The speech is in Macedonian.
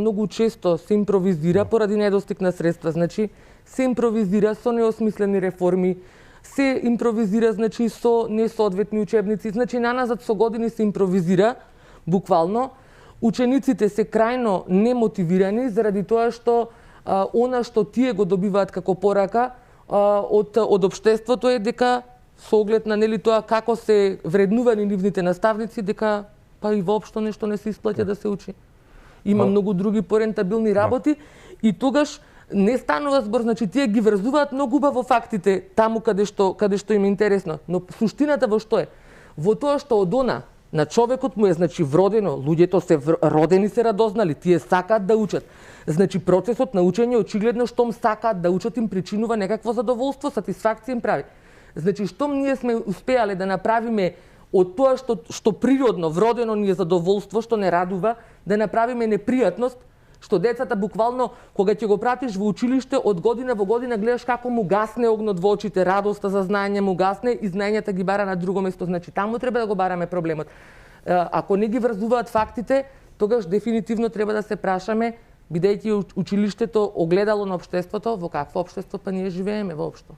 многу често се импровизира поради недостиг на средства. Значи, се импровизира со неосмислени реформи, се импровизира, значи, со несоодветни учебници. Значи, наназад со години се импровизира, буквално. Учениците се крајно немотивирани заради тоа што она што тие го добиваат како порака од општеството е дека со оглед на нели тоа како се вреднувани нивните наставници, дека па и воопшто нешто не се исплаќа да се учи. Има многу други порентабилни работи и тогаш не станува збор, значи тие ги врзуваат многу убаво фактите таму каде што им е интересно, но суштината во што е? Во тоа што од она на човекот му е, значи, вродено, луѓето се родени се радознали, тие сакаат да учат. Значи, процесот на учење очигледно штом сакаат да учат им причинува некакво задоволство, сатисфакција им прави. Значи, штом ние сме успеале да направиме од тоа што природно, вродено ни е задоволство, што не радува, да направиме непријатност, што децата буквално, кога ќе го пратиш во училиште, од година во година гледаш како му гасне огнот во очите, радоста за знаење му гасне и знаењата ги бара на друго место. Значи, таму треба да го бараме проблемот. Ако не ги врзуваат фактите, тогаш дефинитивно треба да се прашаме, бидејќи училиштето огледало на општеството, во какво општество па ние живееме воопшто.